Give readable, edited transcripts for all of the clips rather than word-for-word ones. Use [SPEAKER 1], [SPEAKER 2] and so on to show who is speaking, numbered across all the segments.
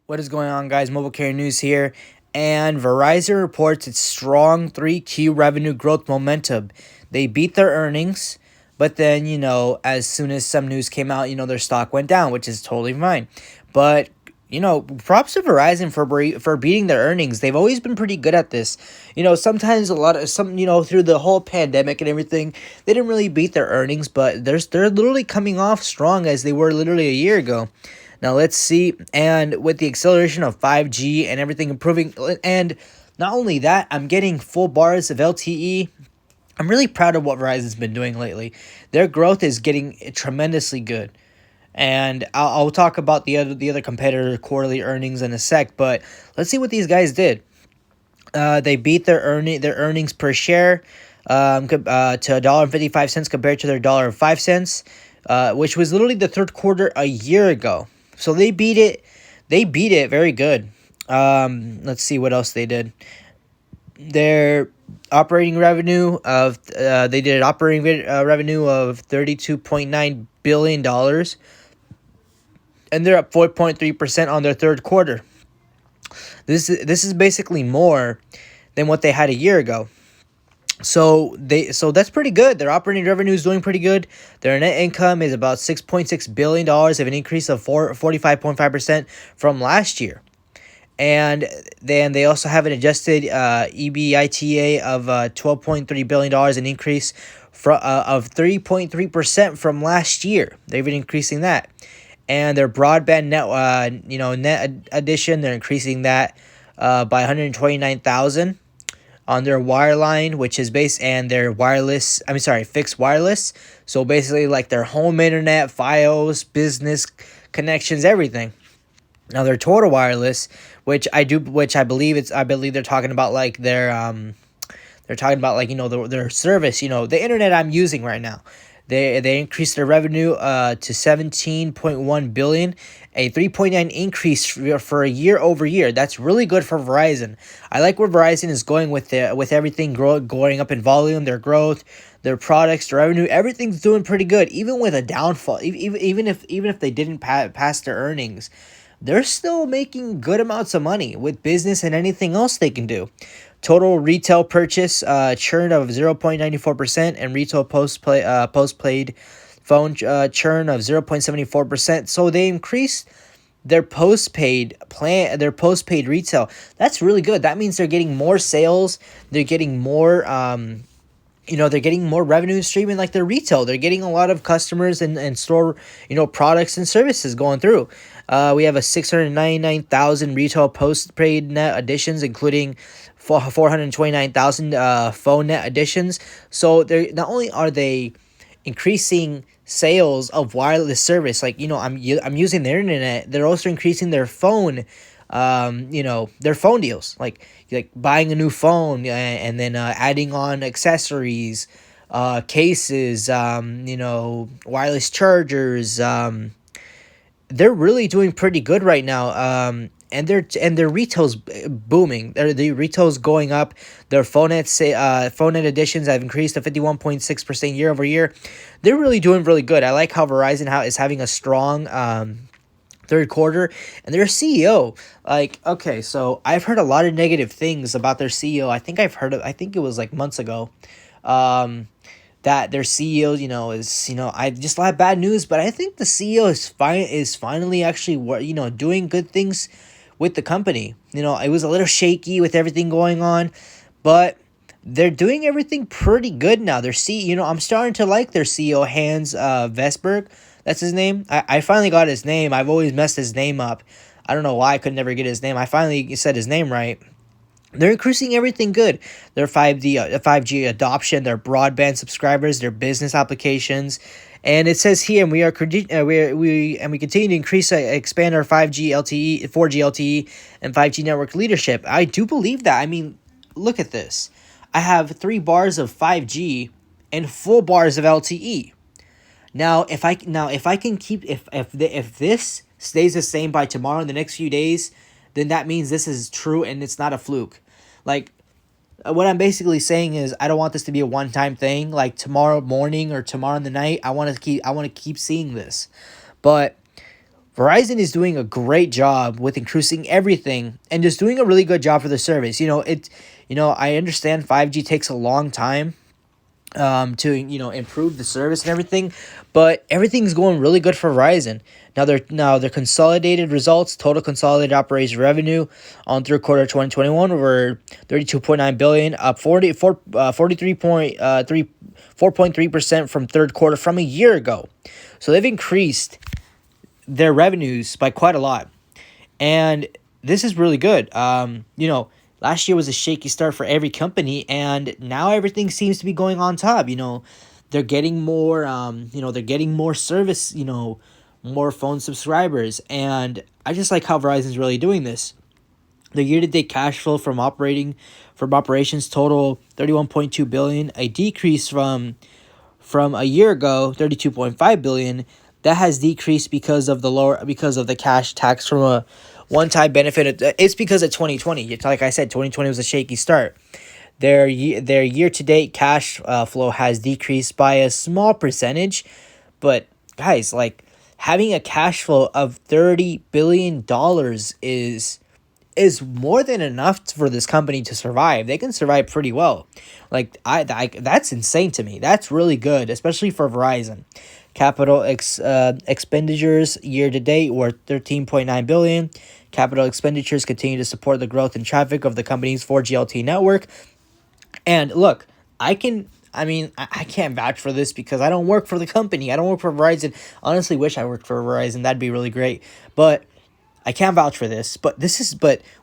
[SPEAKER 1] What is going on, guys? Mobile Carrier News here. And Verizon reports its strong 3Q revenue growth momentum. They beat their earnings, but then, as soon as some news came out, their stock went down, which is totally fine. But, props to Verizon for beating their earnings. They've always been pretty good at this. Sometimes through the whole pandemic and everything, they didn't really beat their earnings, but they're literally coming off strong as they were literally a year ago. Now let's see, and with the acceleration of 5G and everything improving, and not only that, I'm getting full bars of LTE. I'm really proud of what Verizon's been doing lately. Their growth is getting tremendously good. And I'll talk about the other competitor quarterly earnings in a sec, but let's see what these guys did. They beat their earnings per share to $1.55 compared to their $1.05, which was literally the third quarter a year ago. So they beat it. They beat it very good. Let's see what else they did. Their operating revenue of they did an operating revenue of $32.9 billion, and they're up 4.3% on their third quarter. This is basically more than what they had a year ago. So that's pretty good. Their operating revenue is doing pretty good. Their net income is about $6.6 billion, of an increase of 45.5% from last year. And then they also have an adjusted EBITDA of $12.3 billion, an increase of 3.3% from last year. They've been increasing that. And their broadband net addition, they're increasing that by 129,000 on their wireline, which is and their fixed wireless. So basically like their home internet, Fios, business connections, everything. Now their total wireless, which I believe they're talking about like their their service, the internet I'm using right now. They increased their revenue to $17.1 billion, a 3.9 increase for a year over year. That's really good for Verizon. I like where Verizon is going with everything going up in volume, their growth, their products, their revenue. Everything's doing pretty good, even with a downfall. Even if they didn't pass their earnings, they're still making good amounts of money with business and anything else they can do. Total retail purchase churn of 0.94% and retail postpaid phone churn of 0.74%. So they increased their postpaid retail. That's really good. That means they're getting more sales. They're getting more they're getting more revenue streaming like their retail. They're getting a lot of customers and store, products and services going through. We have a 699,000 retail postpaid net additions, including 429,000 phone net additions. So they're not only are they increasing sales of wireless service, like I'm using their internet, they're also increasing their phone their phone deals, like buying a new phone and then adding on accessories, cases, wireless chargers. They're really doing pretty good right now. And their retail's booming. The retail's going up. Their phone net additions have increased to 51.6% year over year. They're really doing really good. I like how Verizon is having a strong third quarter, and their CEO, okay, so I've heard a lot of negative things about their CEO. I think it was like months ago, that their CEO, is, I just had bad news, but I think the CEO is finally actually, doing good things with the company. It was a little shaky with everything going on, but they're doing everything pretty good now. Their CEO, I'm starting to like their CEO, Hans Vestberg. That's his name. I finally got his name. I've always messed his name up. I don't know why I could never get his name. I finally said his name right. They're increasing everything good. Their 5G adoption, their broadband subscribers, their business applications, and it says here, and we continue to expand our 5G LTE, 4G LTE, and 5G network leadership. I do believe that. I mean, look at this. I have 3 bars of 5G and 4 bars of LTE. Now, if I can keep if this stays the same by tomorrow in the next few days, then that means this is true and it's not a fluke. Like, what I'm basically saying is I don't want this to be a one-time thing. Like tomorrow morning or tomorrow in the night, I want to keep seeing this. But Verizon is doing a great job with increasing everything and just doing a really good job for the service. I understand 5G takes a long time to improve the service and everything, but everything's going really good for Verizon. Now their consolidated results, total consolidated operating revenue on third quarter 2021 were 32.9 billion, up 4.3% from third quarter from a year ago. So they've increased their revenues by quite a lot. And this is really good. Last year was a shaky start for every company, and now everything seems to be going on top. They're getting more. They're getting more service. More phone subscribers, and I just like how Verizon's really doing this. The year-to-date cash flow from operations total 31.2 billion, a decrease from a year ago, 32.5 billion. That has decreased because of the cash tax from a one-time benefit. It's because of 2020. It's like I said, 2020 was a shaky start. Their year-to-date cash flow has decreased by a small percentage, but guys, like, having a cash flow of $30 billion is more than enough for this company to survive. They can survive pretty well. Like, I that's insane to me. That's really good, especially for Verizon. Expenditures year to date were 13.9 billion. Capital expenditures continue to support the growth and traffic of the company's 4G LTE network. And look, I can't vouch for this because I don't work for the company. I don't work for Verizon. Honestly, wish I worked for Verizon. That'd be really great. But I can't vouch for this. But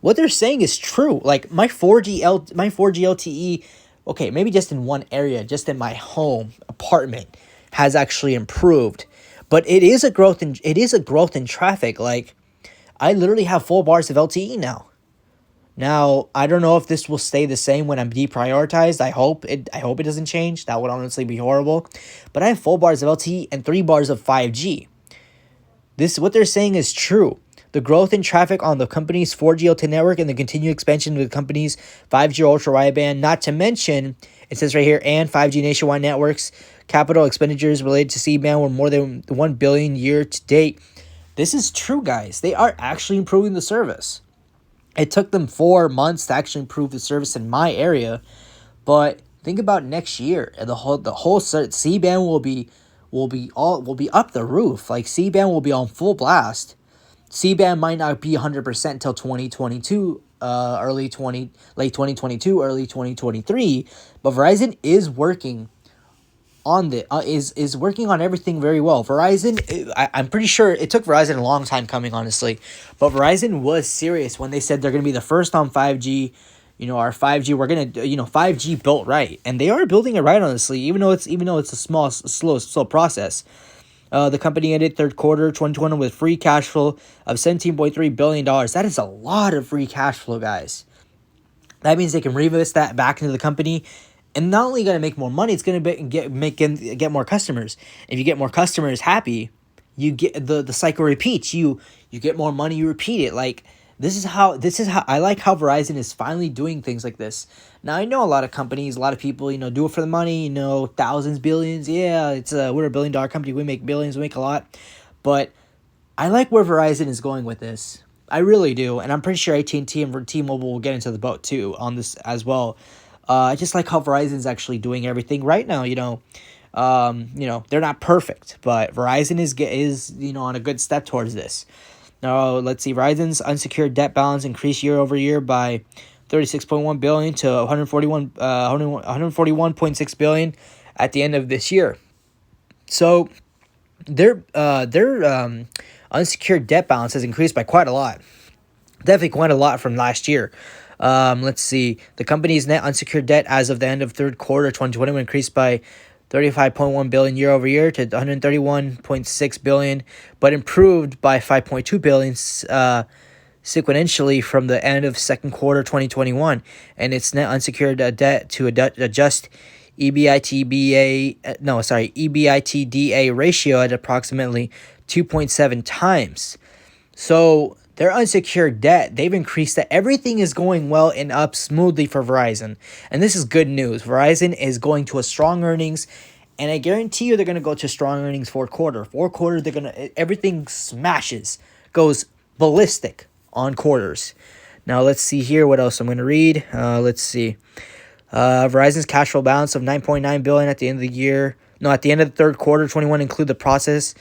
[SPEAKER 1] what they're saying is true. Like, my 4G LTE, okay, maybe just in one area, just in my home apartment, has actually improved. But it is a growth in traffic. Like, I literally have 4 bars of LTE now. Now, I don't know if this will stay the same when I'm deprioritized. I hope it doesn't change. That would honestly be horrible. But I have 4 bars of LTE and 3 bars of 5G. What they're saying is true. The growth in traffic on the company's 4G LTE network and the continued expansion of the company's 5G ultra wideband, not to mention, it says right here, and 5G nationwide networks, capital expenditures related to C-band were more than 1 billion year to date. This is true, guys. They are actually improving the service. It took them 4 months to actually improve the service in my area, but think about next year. The whole C-band will be up the roof. Like, C-band will be on full blast. C-band might not be 100% until 2022, late 2022, early 2023, but Verizon is working on is working on everything very well. I'm pretty sure it took Verizon a long time coming, honestly, but Verizon was serious when they said they're going to be the first on 5G. Our 5G, we're going to 5G built right, and they are building it right, honestly, even though it's a slow process. The company ended third quarter 2020 with free cash flow of $17.3 billion. That is a lot of free cash flow, guys. That means they can reinvest that back into the company, and not only going to make more money, it's going to get more customers. If you get more customers happy, you get the cycle repeats. You get more money, you repeat it. Like, this is how I like how Verizon is finally doing things like this. Now, I know a lot of companies, a lot of people, do it for the money, thousands, billions. Yeah, we're a $1 billion company. We make billions, we make a lot. But I like where Verizon is going with this. I really do. And I'm pretty sure AT&T and T-Mobile will get into the boat too on this as well. I just like how Verizon's actually doing everything right now. They're not perfect, but Verizon is on a good step towards this. Now, let's see. Verizon's unsecured debt balance increased year over year by 36.1 billion to 141.6 billion at the end of this year. So their unsecured debt balance has increased by quite a lot. Definitely quite a lot from last year. Let's see. The company's net unsecured debt as of the end of third quarter 2020 increased by 35.1 billion year over year to 131.6 billion, but improved by 5.2 billion sequentially from the end of second quarter 2021, and its net unsecured debt to adjust EBITDA ratio at approximately 2.7 times. So their unsecured debt, they've increased that. Everything is going well and up smoothly for Verizon. And this is good news. Verizon is going to a strong earnings, And I guarantee you they're going to go to strong earnings fourth quarter. Fourth quarter, they're going to, everything smashes, goes ballistic on quarters. Now let's see here what else I'm going to read. Let's see. Verizon's cash flow balance of 9.9 billion at the end of the year. No, at the end of the third quarter 21 include the processes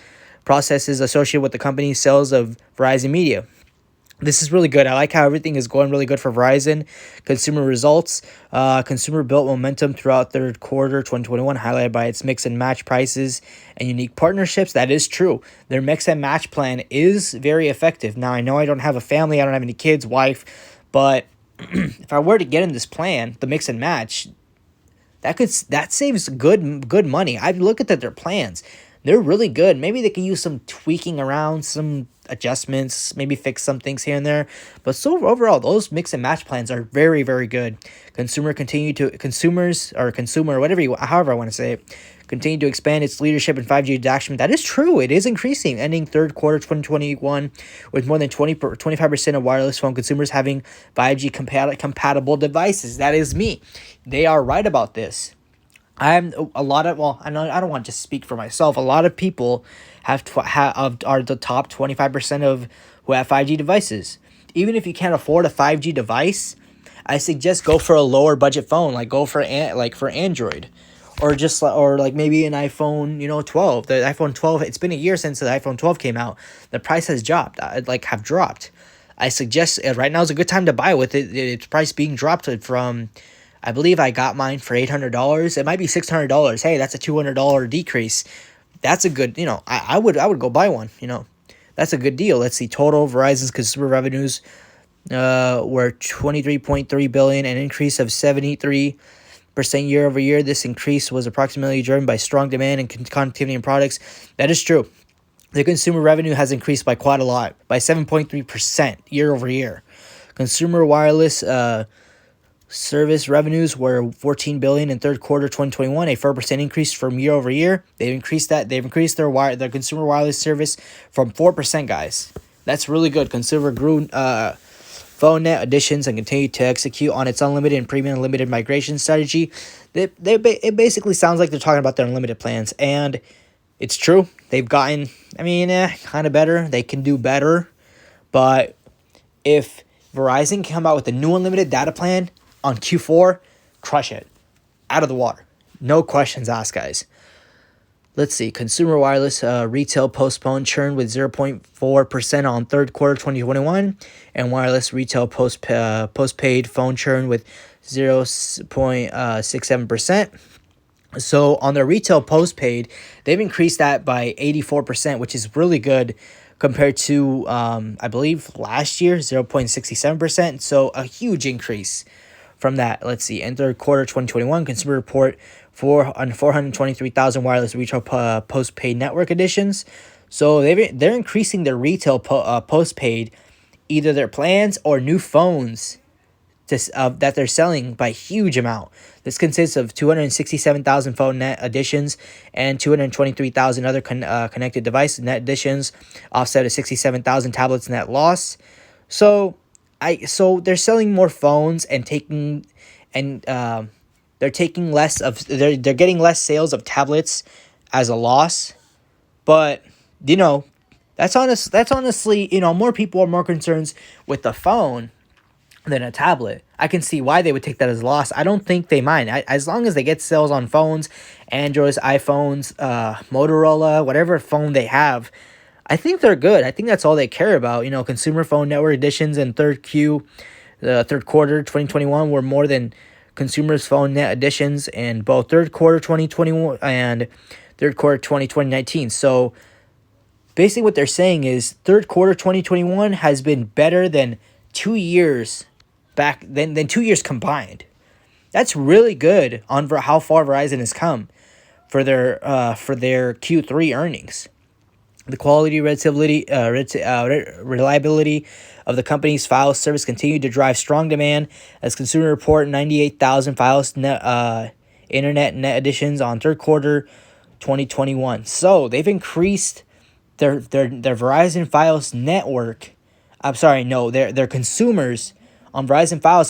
[SPEAKER 1] associated with the company's sales of Verizon Media. This is really good. I like how everything is going really good for Verizon. Consumer results. Consumer built momentum throughout third quarter 2021, highlighted by its mix and match prices and unique partnerships. That is true. Their mix and match plan is very effective. Now, I know I don't have a family. I don't have any kids, wife. But if I were to get in this plan, the mix and match, that saves good money. I look at their plans. They're really good. Maybe they can use some tweaking around, some adjustments, maybe fix some things here and there. But so overall, those mix and match plans are very, very good. Consumer, whatever however I want to say it, continue to expand its leadership in 5G adoption. That is true. It is increasing, ending third quarter 2021 with more than 25% of wireless phone consumers having 5G compatible devices. That is me. They are right about this. I don't want to just speak for myself. A lot of people are the top 25% of who have 5G devices. Even if you can't afford a 5G device, I suggest go for a lower budget phone, like go for for Android, or maybe an iPhone 12. The iPhone 12. It's been a year since the iPhone 12 came out. The price has dropped. Have dropped. I suggest right now is a good time to buy with it. Its price being dropped from, I believe I got mine for $800. It might be $600. Hey, that's a $200 decrease. That's a good, I would go buy one, That's a good deal. Let's see. Total Verizon's consumer revenues were $23.3 billion, an increase of 73% year over year. This increase was approximately driven by strong demand and connectivity in products. That is true. The consumer revenue has increased by quite a lot, by 7.3% year over year. Consumer wireless service revenues were $14 billion in third quarter 2021, a 4% increase from year over year. They've increased their consumer wireless service from 4%, guys. That's really good. Consumer grew phone net additions and continued to execute on its unlimited and premium unlimited migration strategy. It basically sounds like they're talking about their unlimited plans, and it's true. They've gotten, kind of better. They can do better, but if Verizon can come out with a new unlimited data plan on Q4, crush it. Out of the water. No questions asked, guys. Let's see. Consumer wireless retail postponed churn with 0.4% on third quarter 2021, and wireless retail postpaid phone churn with 0.67%. So on their retail postpaid, they've increased that by 84%, which is really good compared to, I believe, last year, 0.67%. So a huge increase from that. Let's see. In third quarter 2021, consumer report 423,000 wireless retail postpaid network additions. So they're increasing their retail postpaid, either their plans or new phones that they're selling by a huge amount. This consists of 267,000 phone net additions and 223,000 other connected device net additions, offset of 67,000 tablets net loss. So they're selling more phones and they're getting less sales of tablets as a loss. But that's honestly, more people are more concerned with the phone than a tablet. I can see why they would take that as a loss. I don't think they mind. As long as they get sales on phones, Androids, iPhones, Motorola, whatever phone they have, I think they're good. I think that's all they care about. Consumer phone network additions in third quarter 2021 were more than consumers phone net additions in both third quarter 2021 and third quarter 2019. So basically what they're saying is third quarter 2021 has been better than 2 years back than 2 years combined. That's really good on how far Verizon has come for their Q3 earnings. The quality, reliability of the company's file service continued to drive strong demand as consumer report 98,000 files internet net additions on third quarter 2021. So they've increased their Verizon Fios network. I'm sorry, no, their consumers on Verizon Fios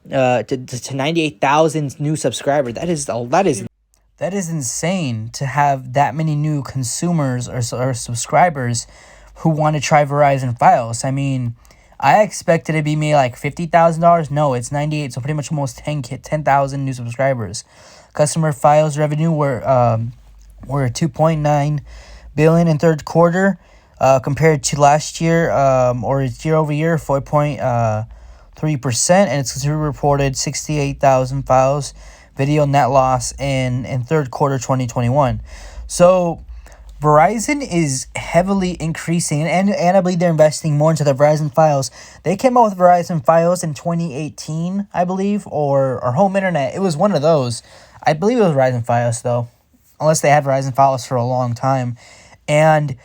[SPEAKER 1] to 98,000 new subscribers. That is
[SPEAKER 2] That is insane to have that many new consumers or subscribers who want to try Verizon Fios. I mean, I expected it to be maybe like $50,000. No, it's 98, so pretty much almost 10,000 new subscribers. Customer Fios revenue were 2.9 billion in third quarter, compared to last year, or year over year, 4.3%, and it's reported 68,000 files video net loss in third quarter 2021. So Verizon is heavily increasing, and I believe they're investing more into the Verizon Fios. They came out with Verizon Fios in 2018, I believe, or home internet. It was one of those. I believe it was Verizon Fios, though, unless they had Verizon Fios for a long time. And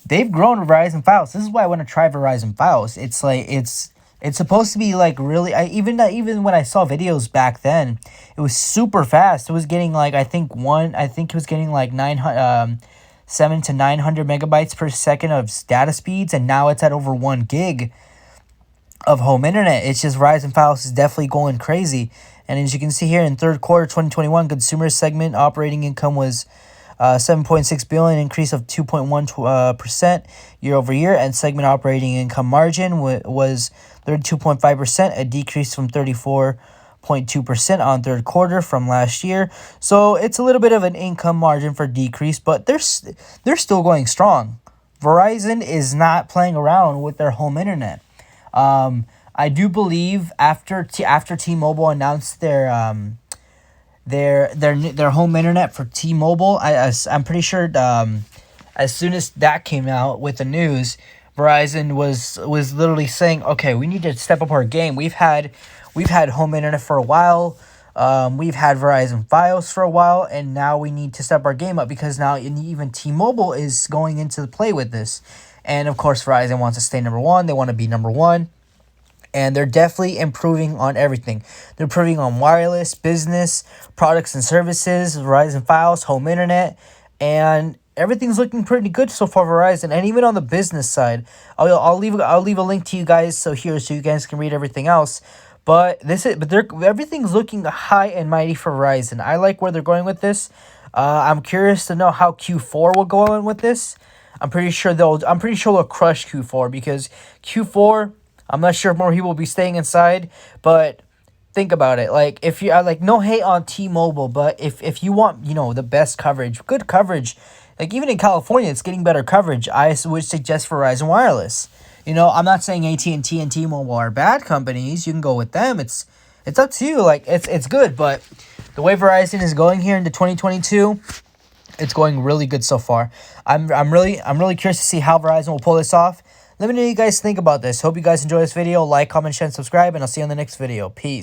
[SPEAKER 2] they've grown Verizon Fios. This is why I want to try Verizon Fios. It's like it's supposed to be like really. Even when I saw videos back then, it was super fast. It was getting like I think it was getting like 700 to 900 megabytes per second of data speeds, and now it's at over 1 gig of home internet. It's just Verizon Fios is definitely going crazy. And as you can see here, in third quarter 2021, consumer segment operating income was 7.6 billion, increase of 2.1% year over year, and segment operating income margin was 32.5%, a decrease from 34.2% on third quarter from last year. So it's a little bit of an income margin for decrease, but they're still going strong. Verizon is not playing around with their home internet. I do believe after T-Mobile announced their home internet for T-Mobile, I'm pretty sure as soon as that came out with the news, Verizon was literally saying, okay, we need to step up our game. We've had home internet for a while. We've had Verizon Fios for a while, and now we need to step our game up, because now even T-Mobile is going into the play with this. And of course, Verizon wants to stay number one. They want to be number one. And they're definitely improving on everything. They're improving on wireless, business, products and services, Verizon Fios, home internet, and everything's looking pretty good so far, Verizon. And even on the business side, I'll leave a link to you guys so you guys can read everything else. But everything's looking high and mighty for Verizon. I like where they're going with this. I'm curious to know how Q4 will go on with this. I'm pretty sure they'll crush Q4, because Q4, I'm not sure if more people will be staying inside, but think about it. Like, if you like, no hate on T-Mobile, but if you want, the best coverage, good coverage, like even in California, it's getting better coverage. I would suggest Verizon Wireless. I'm not saying AT&T and T-Mobile are bad companies. You can go with them. It's up to you. Like, it's good, but the way Verizon is going here into 2022, it's going really good so far. I'm really curious to see how Verizon will pull this off. Let me know what you guys think about this. Hope you guys enjoy this video. Like, comment, share, and subscribe, and I'll see you on the next video. Peace.